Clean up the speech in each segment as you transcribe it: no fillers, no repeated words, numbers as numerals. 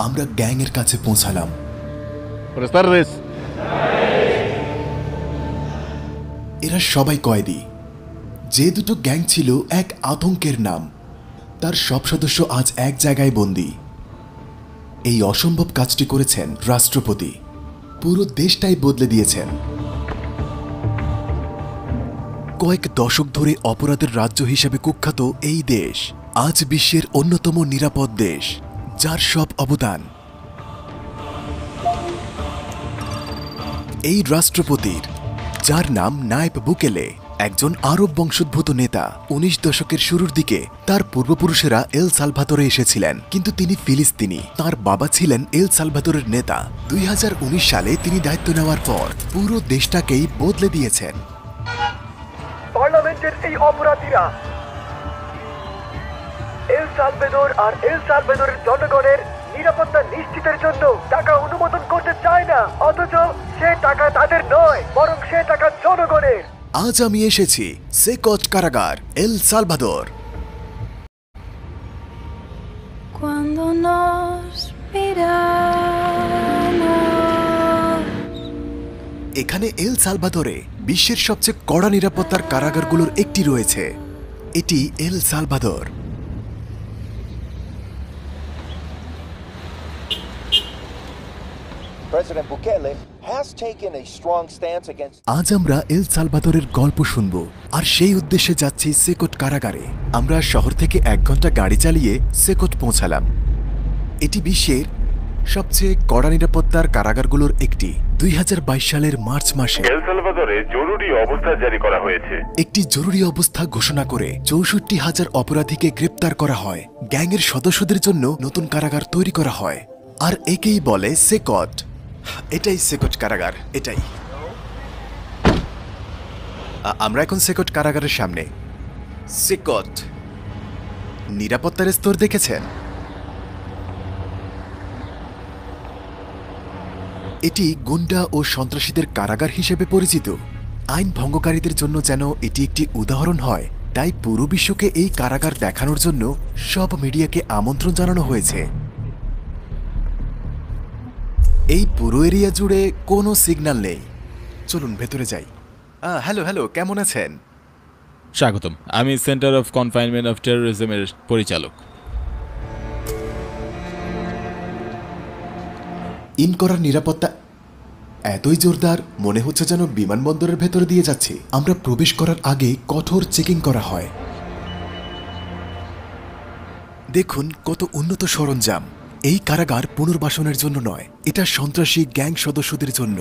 আমরা গ্যাংয়ের কাছে পৌঁছালাম। এরা সবাই কয়েদি। যে দুটো গ্যাং ছিল এক আতঙ্কের নাম, তার সব সদস্য আজ এক জায়গায় বন্দী। এই অসম্ভব কাজটি করেছেন রাষ্ট্রপতি। পুরো দেশটাই বদলে দিয়েছেন। কয়েক দশক ধরে অপরাধের রাজ্য হিসেবে কুখ্যাত এই দেশ আজ বিশ্বের অন্যতম নিরাপদ দেশ, যার সব অবদান এই রাষ্ট্রপতির, যার নাম নায়েব বুকেলে, একজন আরব বংশোদ্ভূত নেতা। 19 দশকের শুরুর দিকে তার পূর্বপুরুষেরা এল সালভাদরে এসেছিলেন, কিন্তু তিনি ফিলিস্তিনি। তার বাবা ছিলেন এল সালভাদরের নেতা। 2019 সালে তিনি দায়িত্ব নেওয়ার পর পুরো দেশটাকেই বদলে দিয়েছেন। পার্লামেন্টের এই অপরাধীরা এল সালভাদর আর এল সালভাদরের জনগণের নিরাপত্তা নিশ্চিতের জন্য টাকা অনুমোদন করতে চায় না, অথচ সে টাকা তাদের নয়, বরং সে টাকা জনগণের। আজ আমি এসেছি সেকট কারাগার, এল সালভাদর। এখানে এল সালভাদরে বিশ্বের সবচেয়ে কড়া নিরাপত্তার কারাগারগুলোর একটি রয়েছে। এটি এল সালভাদর। আজ আমরা এল সালভাদরের গল্প শুনব, আর সেই উদ্দেশ্যে যাচ্ছি সেকট কারাগারে। আমরা শহর থেকে 1 ঘন্টা গাড়ি চালিয়ে সেকট পৌঁছালাম। এটি বিশ্বের সবচেয়ে কড়া নিরাপত্তার কারাগারগুলোর একটি। 2022 সালের মার্চ মাসে এল সালভাদরে জরুরি অবস্থা জারি করা হয়েছে। একটি জরুরি অবস্থা ঘোষণা করে 64,000 অপরাধীকে গ্রেপ্তার করা হয়। গ্যাংয়ের সদস্যদের জন্য নতুন কারাগার তৈরি করা হয়, আর একেই বলে সেকট। এটাই সেকট কারাগার। এটাই আমরা এখন সেকট কারাগারের সামনে। সেকট নিরাপত্তার স্তর দেখেছেন? এটি গুন্ডা ও সন্ত্রাসীদের কারাগার হিসেবে পরিচিত। আইন ভঙ্গকারীদের জন্য যেন এটি একটি উদাহরণ হয়, তাই পুরো বিশ্বকে এই কারাগার দেখানোর জন্য সব মিডিয়াকে আমন্ত্রণ জানানো হয়েছে। এই পুরো এরিয়া জুড়ে কোনো সিগন্যাল নেই। চলুন ভেতরে যাই। হ্যালো হ্যালো, কেমন আছেন? স্বাগতম, আমি সেন্টার অফ কনফাইনমেন্ট অফ টেরোরিজমের পরিচালক। ইন করার নিরাপত্তা এতই জোরদার, মনে হচ্ছে যেন বিমানবন্দরের ভেতরে দিয়ে যাচ্ছি। আমরা প্রবেশ করার আগে কঠোর চেকিং করা হয়। দেখুন কত উন্নত সরঞ্জাম। এই কারাগার পুনর্বাসনের জন্য নয়, এটা সন্ত্রাসী গ্যাং সদস্যদের জন্য।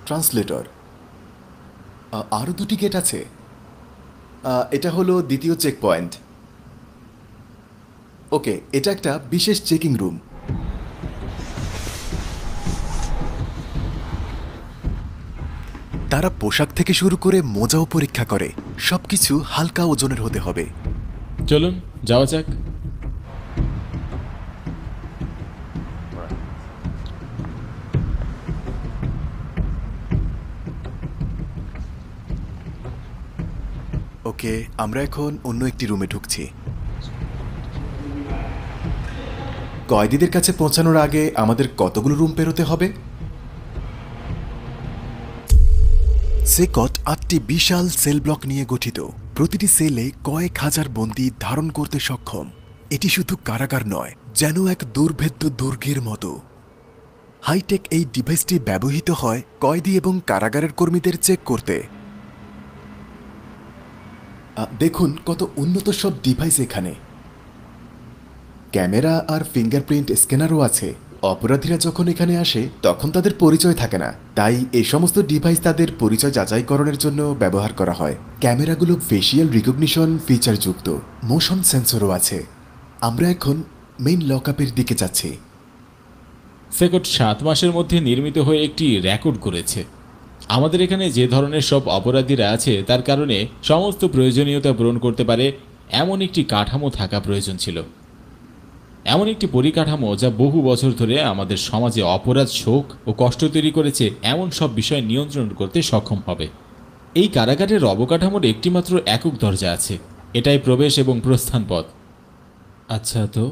ট্রান্সলেটর। আরও 2টি গেট আছে। এটা হলো দ্বিতীয় চেক পয়েন্ট। ওকে, এটা একটা বিশেষ চেকিং রুম। তারা পোশাক থেকে শুরু করে মোজাও পরীক্ষা করে। সবকিছু হালকা ওজনের হতে হবে। চলুন যাওয়া যাক। ওকে, আমরা এখন অন্য একটি রুমে ঢুকছি। কয়েদিদের কাছে পৌঁছানোর আগে আমাদের কতগুলো রুম পেরোতে হবে? সেকট 8টি বিশাল সেল ব্লক নিয়ে গঠিত। প্রতিটি সেলে কয়েক হাজার বন্দী ধারণ করতে সক্ষম। এটি শুধু কারাগার নয়, যেন এক দুর্ভেদ্য দুর্গের মতো। হাইটেক এই ডিভাইসটি ব্যবহৃত হয় কয়েদি এবং কারাগারের কর্মীদের চেক করতে। দেখুন কত উন্নত সব ডিভাইস এখানে। ক্যামেরা আর ফিঙ্গারপ্রিন্ট স্ক্যানারও আছে। অপরাধীরা যখন এখানে আসে তখন তাদের পরিচয় থাকে না, তাই এই সমস্ত ডিভাইস তাদের পরিচয় যাচাইকরণের জন্য ব্যবহার করা হয়। ক্যামেরাগুলো ফেসিয়াল রিকগনিশন ফিচার যুক্ত, মোশন সেন্সরও আছে। আমরা এখন মেইন লকআপের দিকে যাচ্ছি। সেকট 7 মাসের মধ্যে নির্মিত হয়ে একটি রেকর্ড করেছে। আমাদের এখানে যে ধরনের সব অপরাধীরা আছে তার কারণে সমস্ত প্রয়োজনীয়তা পূরণ করতে পারে এমন একটি কাঠামো থাকা প্রয়োজন ছিল। এমন একটি পরিকাঠামো যা বহু বছর ধরে আমাদের সমাজে অপরাধ, শোক ও কষ্ট তৈরি করেছে, এমন সব বিষয় নিয়ন্ত্রণ করতে সক্ষম হবে। এই কারাগারের অবকাঠামোর একটিমাত্র একক দরজা আছে, এটাই প্রবেশ এবং প্রস্থান পথ। আচ্ছা, তো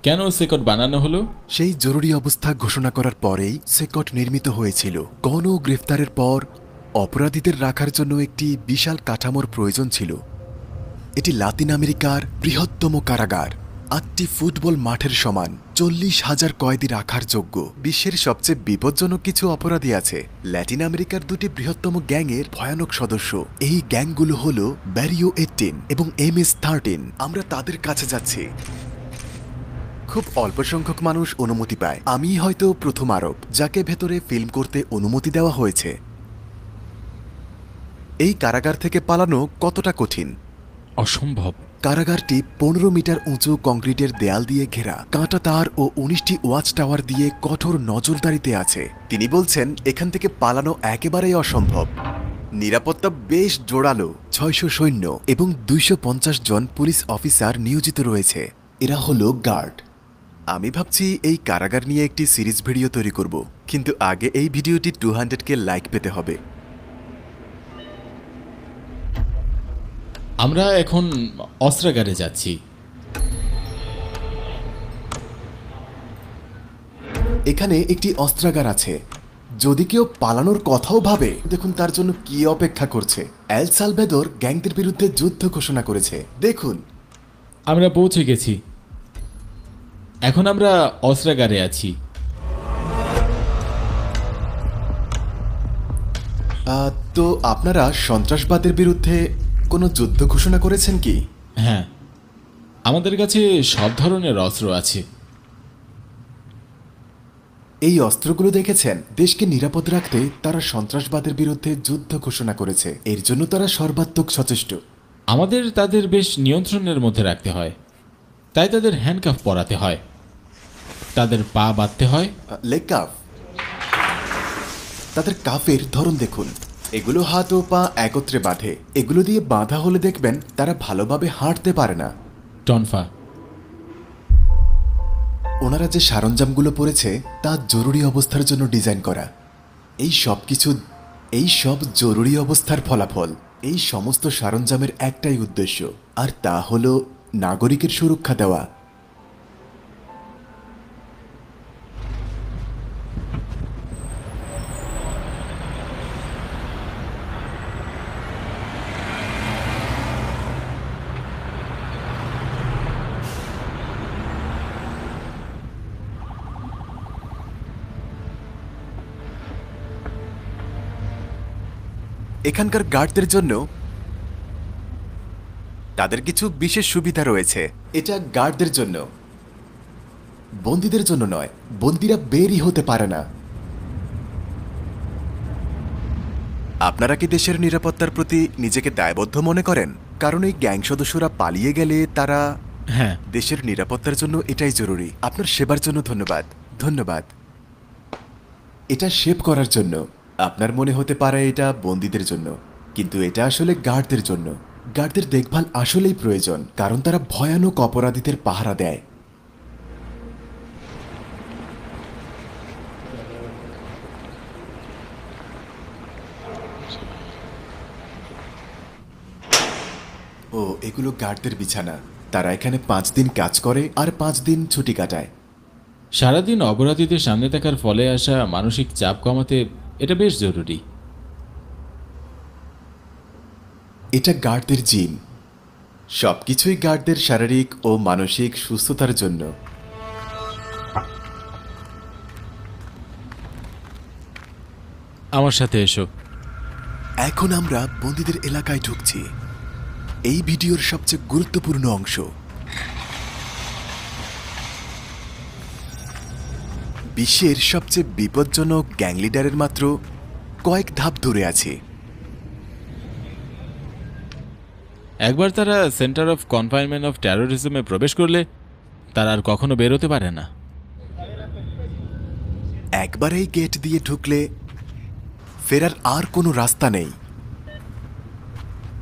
কেন সেকট বানানো হলো? সেই জরুরি অবস্থা ঘোষণা করার পরেই সেকট নির্মিত হয়েছিল। গণ গ্রেফতারের পর অপরাধীদের রাখার জন্য একটি বিশাল কাঠামোর প্রয়োজন ছিল। এটি লাতিন আমেরিকার বৃহত্তম কারাগার, 8টি ফুটবল মাঠের সমান, 40,000 কয়েদি রাখার যোগ্য। বিশ্বের সবচেয়ে বিপজ্জনক কিছু অপরাধী আছে। ল্যাটিন আমেরিকার 2টি বৃহত্তম গ্যাংয়ের ভয়ানক সদস্য। এই গ্যাংগুলো হল ব্যারিও 18 এবং MS-13। আমরা তাদের কাছে যাচ্ছি। খুব অল্প সংখ্যক মানুষ অনুমতি পায়। আমি হয়তো প্রথম আরব যাকে ভেতরে ফিল্ম করতে অনুমতি দেওয়া হয়েছে। এই কারাগার থেকে পালানো কতটা কঠিন? অসম্ভব। কারাগারটি 15 মিটার উঁচু কংক্রিটের দেয়াল দিয়ে ঘেরা, কাঁটা তার ও 19টি ওয়াচ টাওয়ার দিয়ে কঠোর নজরদারিতে আছে। তিনি বলছেন এখান থেকে পালানো একেবারেই অসম্ভব। নিরাপত্তা বেশ জোরালো। 600 সৈন্য এবং 250 জন পুলিশ অফিসার নিয়োজিত রয়েছে। এরা হলো গার্ড। আমি ভাবছি এই কারাগার নিয়ে একটি সিরিজ ভিডিও তৈরি করব, কিন্তু আগে এই ভিডিওটি 200K লাইক পেতে হবে। আমরা এখন অস্ত্রাগারে যাচ্ছি। এখানে একটি অস্ত্রাগার আছে। যদি কেউ পালানোর কথাও ভাবে, দেখুন তার জন্য কি অপেক্ষা করছে। এল সালভাদোর গ্যাংদের বিরুদ্ধে যুদ্ধ ঘোষণা করেছে। দেখুন, আমরা পৌঁছে গেছি। এখন আমরা অস্ত্রাগারে আছি। তো আপনারা সন্ত্রাসবাদের বিরুদ্ধে কোনো যুদ্ধ ঘোষণা করেছেন কি? হ্যাঁ, আমাদের কাছে সব ধরনের অস্ত্র আছে। এই অস্ত্রগুলো দেখেছেন? দেশকে নিরাপদ রাখতে তারা সন্ত্রাসবাদের বিরুদ্ধে যুদ্ধ ঘোষণা করেছে। এর জন্য তারা সর্বাত্মক সচেষ্ট। আমাদের তাদের বেশ নিয়ন্ত্রণের মধ্যে রাখতে হয়, তাই তাদের হ্যান্ডকাফ পরাতে হয়, তাদের পা বাঁধতে হয়। Leg calf? তাদের কাফের ধরন দেখুন। এগুলো হাত ও পা একত্রে বাঁধে। এগুলো দিয়ে বাঁধা হলে দেখবেন তারা ভালোভাবে হাঁটতে পারে না। টনফা। ওনারা যে সরঞ্জামগুলো পরেছে তা জরুরি অবস্থার জন্য ডিজাইন করা। এই সব জরুরি অবস্থার ফলাফল। এই সমস্ত সরঞ্জামের একটাই উদ্দেশ্য, আর তা হলো নাগরিকের সুরক্ষা দেওয়া। এখানকার গার্ডদের জন্য তাদের কিছু বিশেষ সুবিধা রয়েছে। এটা গার্ডদের জন্য, বন্দীদের জন্য নয়। বন্দীরা বেরই হতে পারে না। আপনারা কি দেশের নিরাপত্তার প্রতি নিজেকে দায়বদ্ধ মনে করেন? কারণ এই গ্যাং সদস্যরা পালিয়ে গেলে তারা... হ্যাঁ, দেশের নিরাপত্তার জন্য এটাই জরুরি। আপনার সেবার জন্য ধন্যবাদ। ধন্যবাদ। এটা সেভ করার জন্য। আপনার মনে হতে পারে এটা বন্দীদের জন্য, কিন্তু এটা আসলে গার্ডদের জন্য। গার্ডদের দেখভাল আসলেই প্রয়োজন, কারণ তারা ভয়ানক অপরাধীদের পাহারা দেয়। ও, এগুলো গার্ডদের বিছানা। তারা এখানে 5 দিন কাজ করে আর 5 দিন ছুটি কাটায়। সারাদিন অপরাধীদের সামনে থাকার ফলে আসা মানসিক চাপ কমাতে এটা বেশ জরুরি। এটা গার্ডদের জিম। সবকিছুই গার্ডদের শারীরিক ও মানসিক সুস্থতার জন্য। আমার সাথে এসো। এখন আমরা বন্দীদের এলাকায় ঢুকছি। এই ভিডিওর সবচেয়ে গুরুত্বপূর্ণ অংশ। বিশ্বের সবচেয়ে বিপজ্জনক গ্যাং লিডারের মাত্র কয়েক ধাপ দূরে আছে। একবার তারা সেন্টার অফ কনফাইনমেন্ট অফ টেরোরিজমে প্রবেশ করলে তারা আর কখনো বেরোতে পারে না। একবার এই গেট দিয়ে ঢুকলে ফেরার আর কোনো রাস্তা নেই।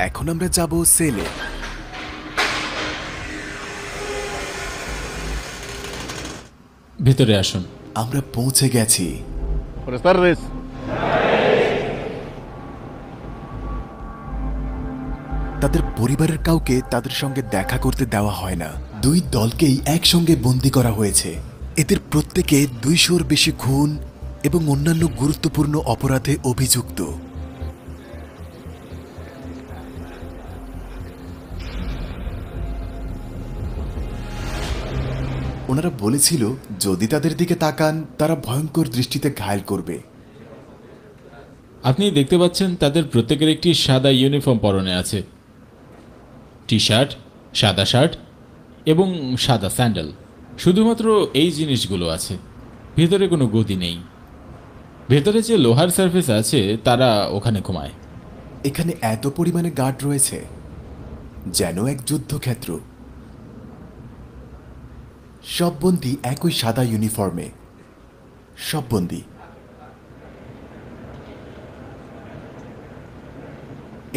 এখন আমরা যাব সেলে। ভেতরে আসুন। আমরা পৌঁছে গেছি। Buenas tardes. তাদের পরিবারের কাউকে তাদের সঙ্গে দেখা করতে দেওয়া হয় না। দুই দলকেই একসঙ্গে বন্দী করা হয়েছে। এদের প্রত্যেকে 200-র বেশি খুন এবং অন্যান্য গুরুত্বপূর্ণ অপরাধে অভিযুক্ত। ওনারা বলেছিল যদি তাদের দিকে তাকান তারা ভয়ঙ্কর দৃষ্টিতে ঘায়েল করবে। আপনি দেখতে পাচ্ছেন তাদের প্রত্যেকের একটি সাদা ইউনিফর্ম পরনে আছে, টি শার্ট, সাদা শার্ট এবং সাদা স্যান্ডেল। শুধুমাত্র এই জিনিসগুলো আছে, ভেতরে কোনো গদি নেই। ভেতরে যে লোহার সার্ফেস আছে তারা ওখানে ঘুমায়। এখানে এত পরিমাণে গার্ড রয়েছে, যেন এক যুদ্ধক্ষেত্র। সব বন্দী একই সাদা ইউনিফর্মে, সব বন্দী।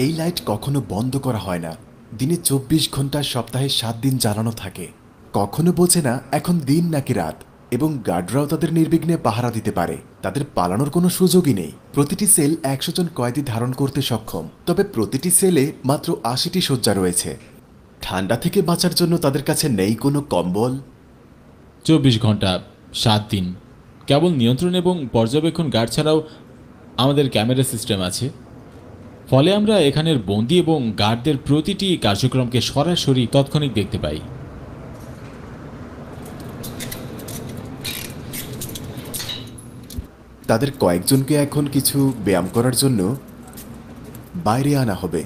এই লাইট কখনো বন্ধ করা হয় না। দিনে 24 ঘন্টা, সপ্তাহে 7 দিন জ্বালানো থাকে। কখনো বোঝে না এখন দিন নাকি রাত, এবং গার্ডরাও তাদের নির্বিঘ্নে পাহারা দিতে পারে। তাদের পালানোর কোনো সুযোগই নেই। প্রতিটি সেল 100 জন কয়েদি ধারণ করতে সক্ষম, তবে প্রতিটি সেলে মাত্র 80টি শয্যা রয়েছে। ঠান্ডা থেকে বাঁচার জন্য তাদের কাছে নেই কোনো কম্বল। 24 ঘন্টা 7 দিন কেবল নিয়ন্ত্রণ এবং পর্যবেক্ষণ গার্ড ছাড়াও আমাদের ক্যামেরা সিস্টেম আছে। ফলে আমরা এখানের বন্দী এবং গার্ডদের প্রতিটি কার্যক্রমকে সরাসরি তৎক্ষণিক দেখতে পাই। তাদের কয়েকজনকে এখন কিছু ব্যায়াম করার জন্য বাইরে আনা হবে।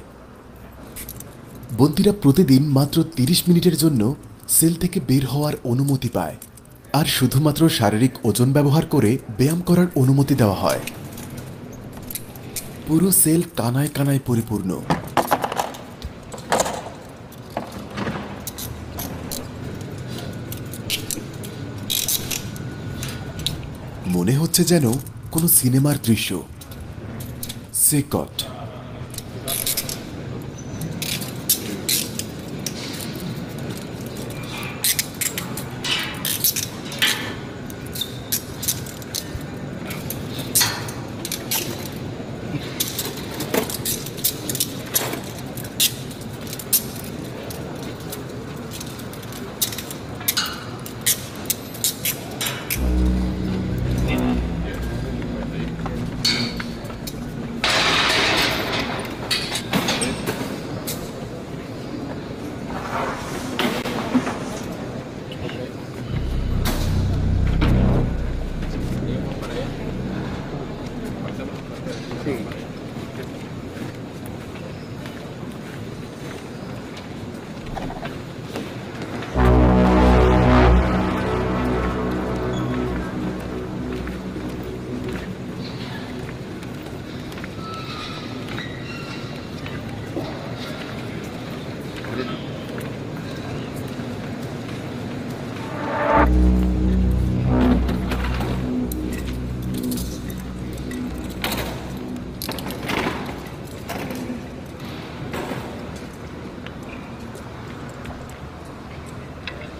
বন্দীরা প্রতিদিন মাত্র 30 মিনিটের জন্য সেল থেকে বের হওয়ার অনুমতি পায়, আর শুধুমাত্র শারীরিক ওজন ব্যবহার করে ব্যায়াম করার অনুমতি দেওয়া হয়। পুরো সেল কানায় কানায় পরিপূর্ণ। মনে হচ্ছে যেন কোনো সিনেমার দৃশ্য। সেকট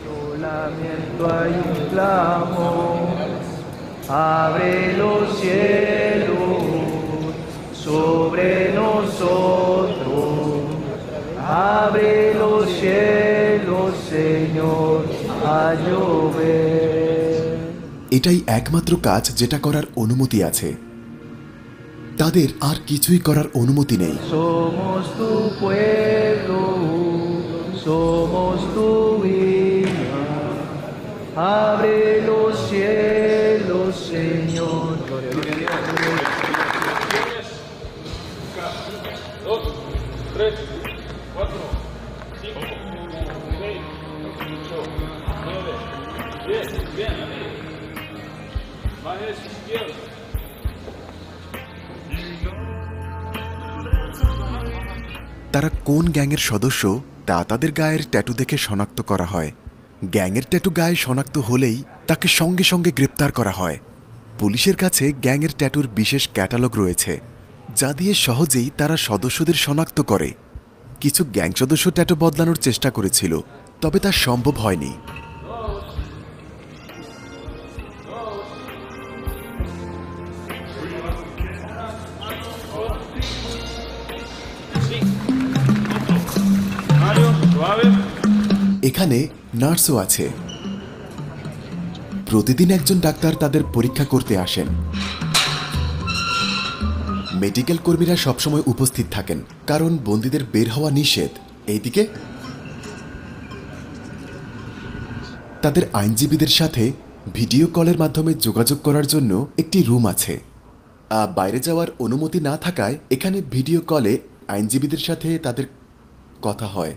Solamente hay un clamor, abre los cielos sobre nosotros, abre los cielos, Señor, a llover. এটাই একমাত্র কাজ যেটা করার অনুমতি আছে। তাদের আর কিছুই করার অনুমতি নেই। Somos tu pueblo, somos tu vida. Abre los cielos, Señor. তারা কোন গ্যাংয়ের সদস্য তা তাদের গায়ের ট্যাটু দেখে শনাক্ত করা হয়। গ্যাংয়ের ট্যাটু গায়ে শনাক্ত হলেই তাকে সঙ্গে সঙ্গে গ্রেপ্তার করা হয়। পুলিশের কাছে গ্যাংয়ের ট্যাটুর বিশেষ ক্যাটালগ রয়েছে, যা দিয়ে সহজেই তারা সদস্যদের শনাক্ত করে। কিছু গ্যাং সদস্য ট্যাটু বদলানোর চেষ্টা করেছিল, তবে তা সম্ভব হয়নি। এখানে নার্সও আছে। প্রতিদিন একজন ডাক্তার তাদের পরীক্ষা করতে আসেন। মেডিকেল কর্মীরা সবসময় উপস্থিত থাকেন, কারণ বন্দীদের বের হওয়া নিষেধ। এইদিকে তাদের আইনজীবীদের সাথে ভিডিও কলের মাধ্যমে যোগাযোগ করার জন্য একটি রুম আছে। বাইরে যাওয়ার অনুমতি না থাকায় এখানে ভিডিও কলে আইনজীবীদের সাথে তাদের কথা হয়।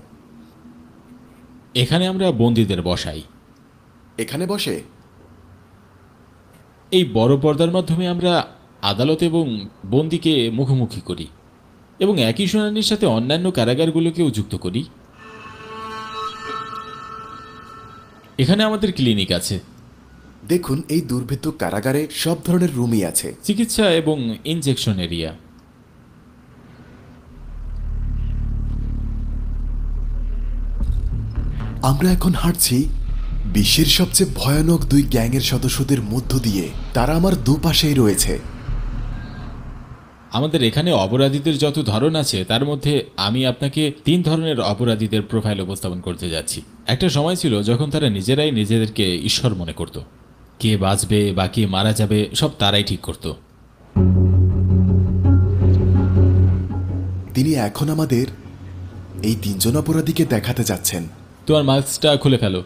এখানে আমরা বন্দীদের বসাই। এখানে বসে এই বড় পর্দার মাধ্যমে আমরা আদালত এবং বন্দীকে মুখোমুখি করি এবং একই শুনানির সাথে অন্যান্য কারাগারগুলোকেও যুক্ত করি। এখানে আমাদের ক্লিনিক আছে। দেখুন, এই দুর্ভেদ্য কারাগারে সব ধরনের রুমই আছে। চিকিৎসা এবং ইনজেকশন এরিয়া। আমরা এখন হাঁটছি বিশ্বের সবচেয়ে ভয়ানক দুই গ্যাংয়ের সদস্যদের মধ্য দিয়ে। তারা আমার দুপাশেই রয়েছে। আমাদের এখানে অপরাধীদের যত ধরন আছে তার মধ্যে আমি আপনাকে 3 ধরনের অপরাধীদের প্রোফাইল উপস্থাপন করতে যাচ্ছি। একটা সময় ছিল যখন তারা নিজেরাই নিজেদেরকে ঈশ্বর মনে করত। কে বাঁচবে বা কে মারা যাবে সব তারাই ঠিক করত। তিনি এখন আমাদের এই 3 জন অপরাধীকে দেখাতে যাচ্ছেন। তোমার মাস্কটা খুলে ফেলো।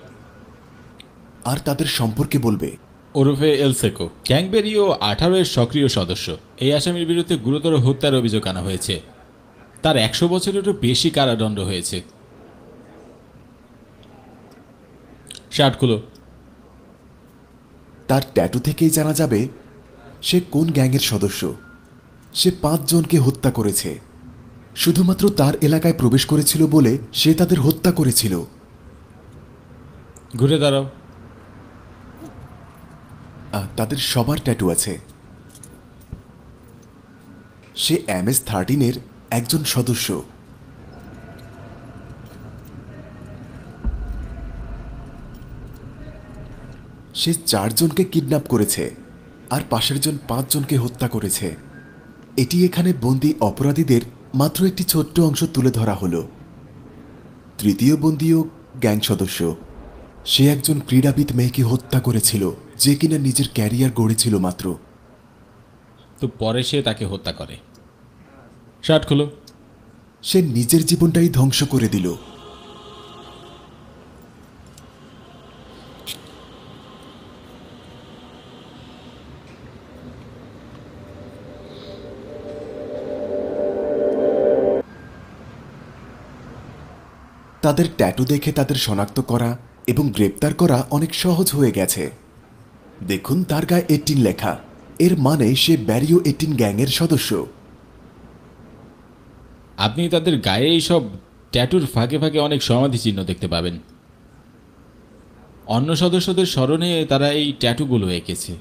আর তাদের সম্পর্কে বলবে। ওরফে এলসেকো, ক্যাংবেরিও 18-এর সক্রিয় সদস্য। এই আসামির বিরুদ্ধে গুরুতর হত্যার অভিযোগ আনা হয়েছে। তার 100 বছরেরও বেশি কারাদণ্ড হয়েছে। শার্ট খুলো। তার ট্যাটু থেকেই জানা যাবে সে কোন গ্যাংয়ের সদস্য। সে 5 জনকে হত্যা করেছে। শুধুমাত্র তার এলাকায় প্রবেশ করেছিল বলে সে তাদের হত্যা করেছিল। ঘুরে দাঁড়াও। তাদের সবার ট্যাটু আছে। সে MS-13-এর একজন সদস্য। সে 4 জনকে কিডন্যাপ করেছে আর পাশের জন 5 জনকে হত্যা করেছে। এটি এখানে বন্দী অপরাধীদের মাত্র একটি ছোট্ট অংশ তুলে ধরা হলো। তৃতীয় বন্দীও গ্যাং সদস্য। সে একজন ক্রীড়াবিদ মেয়েকে হত্যা করেছিল, যে কিনা নিজের ক্যারিয়ার গড়েছিল মাত্র। তো পরে সে তাকে হত্যা করে। শার্ট খুলো। সে নিজের জীবনটাই ধ্বংস করে দিল। তাদের ট্যাটু দেখে তাদের শনাক্ত করা এবং গ্রেপ্তার করা অনেক সহজ হয়ে গেছে। দেখুন, তার গায়ে 18 লেখা। এর মানে সে ব্যারিও 18 গ্যাংয়ের সদস্য। আপনি তাদের গায়ে এইসব ট্যাটুর ফাঁকে ফাঁকে অনেক সমাধি চিহ্ন দেখতে পাবেন। অন্য সদস্যদের স্মরণে তারা এই ট্যাটুগুলো এঁকেছে।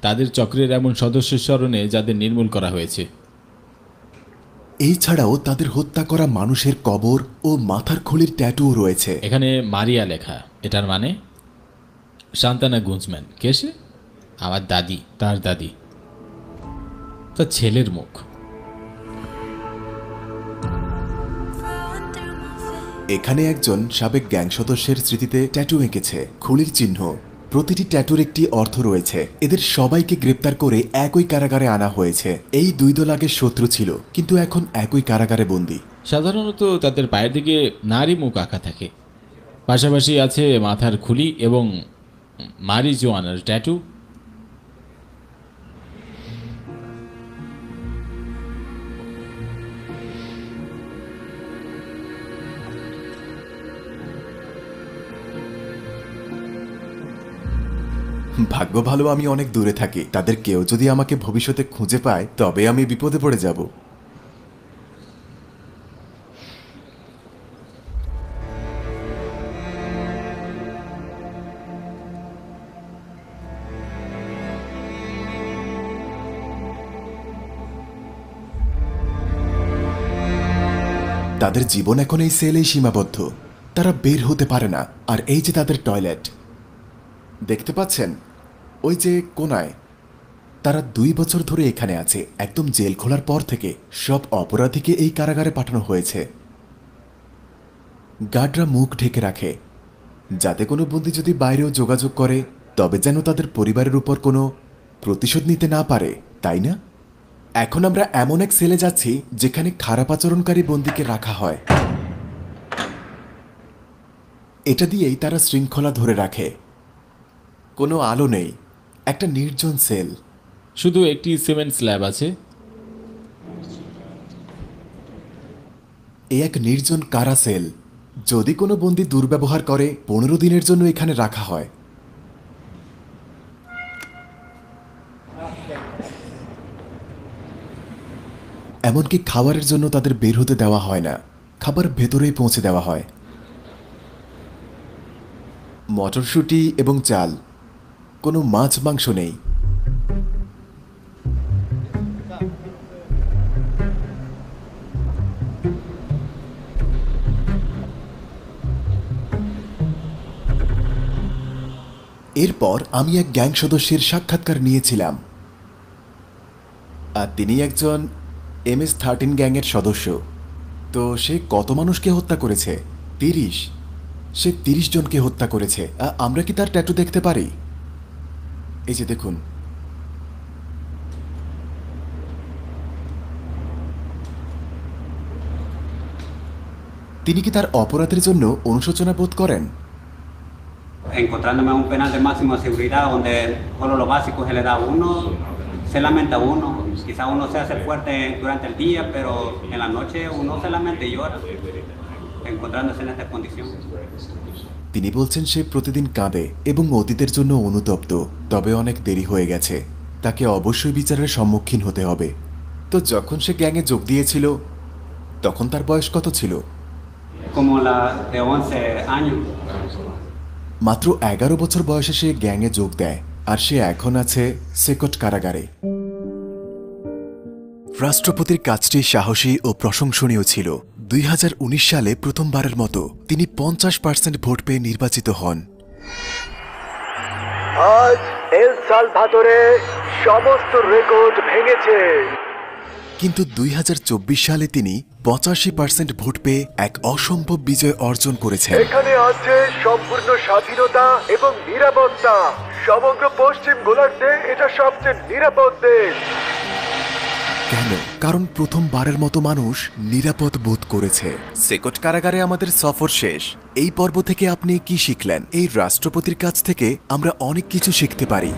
তাদের চক্রের এমন সদস্যের স্মরণে যাদের নির্মূল করা হয়েছে। এই ছাড়াও তাদের হত্যা করা মানুষের কবর ও মাথার খুলির ট্যাটুও রয়েছে। এখানে মারিয়া লেখা। এটার মানে সান্তানা গুঞ্জম্যান। কে সে? আমার দাদি, তার দাদি, তার ছেলের মুখ। এখানে একজন সাবেক গ্যাং সদস্যের স্মৃতিতে ট্যাটু এঁকেছে, খুলির চিহ্ন। প্রতিটি ট্যাটুর একটি অর্থ রয়েছে। এদের সবাইকে গ্রেপ্তার করে একই কারাগারে আনা হয়েছে। এই 2 দল আগে শত্রু ছিল, কিন্তু এখন একই কারাগারে বন্দী। সাধারণত তাদের পায়ের দিকে নারী মুখ আঁকা থাকে। পাশাপাশি আছে মাথার খুলি এবং মারিজোয়ানার ট্যাটু। ভাগ্য ভালো আমি অনেক দূরে থাকি। তাদের কেউ যদি আমাকে ভবিষ্যতে খুঁজে পায় তবে আমি বিপদে পড়ে যাব। তাদের জীবন এখন এই সেলেই সীমাবদ্ধ। তারা বের হতে পারে না। আর এই যে তাদের টয়লেট দেখতে পাচ্ছেন, ওই যে কোনায়। তারা 2 বছর ধরে এখানে আছে। একদম জেল খোলার পর থেকে সব অপরাধীকে এই কারাগারে পাঠানো হয়েছে। গার্ডরা মুখ ঢেকে রাখে, যাতে কোনো বন্দী যদি বাইরেও যোগাযোগ করে তবে যেন তাদের পরিবারের উপর কোনো প্রতিশোধ নিতে না পারে, তাই না? এখন আমরা এমন এক সেলে যাচ্ছি যেখানে খারাপ আচরণকারী বন্দীকে রাখা হয়। এটা দিয়েই তারা শৃঙ্খলা ধরে রাখে। কোনো আলো নেই, একটা নির্জন সেল। শুধু একটি সিমেন্ট স্ল্যাব আছে। এ এক নির্জন কারা সেল। যদি কোনো বন্দী দুর্ব্যবহার করে 15 দিনের জন্য এখানে রাখা হয়। এমনকি খাবারের জন্য তাদের বের হতে দেওয়া হয় না, খাবার ভেতরেই পৌঁছে দেওয়া হয়। মটরশুঁটি এবং চাল, কোনো মাছ মাংস নেই। এরপর আমি এক গ্যাং সদস্যের সাক্ষাৎকার নিয়েছিলাম, আর তিনি একজন MS-13 গ্যাংয়ের সদস্য। তো সে কত মানুষকে হত্যা করেছে? 30। সে 30 জনকে হত্যা করেছে। আমরা কি তার ট্যাটু দেখতে পারি? এই যে দেখুন। তিনি কি তার অপরাধের জন্য অনুশোচনা বোধ করেন? Encontrándome a un penal de máxima seguridad donde solo lo básico se le da a uno, se lamenta uno, quizá uno se hace fuerte durante el día, pero en la noche uno se lamenta y llora, encontrándose en esta condición. তিনি বলছেন সে প্রতিদিন কাঁদে এবং অতীতের জন্য অনুতপ্ত, তবে অনেক দেরি হয়ে গেছে, তাকে অবশ্যই বিচারের সম্মুখীন হতে হবে। তো যখন সে গ্যাংয়ে যোগ দিয়েছিল তখন তার বয়স কত ছিল? Como la de 11 años. মাত্র 11 বছর বয়সে সে গ্যাংয়ে যোগ দেয়, আর সে এখন আছে সেকট কারাগারে। রাষ্ট্রপতির কাজটি সাহসী ও প্রশংসনীয় ছিল। 2019 সালে প্রথমবারের মতো তিনি 50% ভোট পেয়ে নির্বাচিত হন। আজ এল সালভাদোরে সমস্ত রেকর্ড ভেঙেছে। কিন্তু 2024 সালে তিনি 85% ভোট পেয়ে এক অসম্ভব বিজয় অর্জন করেছেন। এখানে আছে সম্পূর্ণ স্বাধীনতা এবং নিরাপত্তা। সমগ্র পশ্চিম গোলার্ধে এটা সবচেয়ে নিরাপদ দেশ। কেন? কারণ প্রথমবারের মতো মানুষ নিরাপদ বোধ করেছে। সেকট কারাগারে আমাদের সফর শেষ। এই পর্ব থেকে আপনি কি শিখলেন? এই রাষ্ট্রপতির কাছ থেকে আমরা অনেক কিছু শিখতে পারি।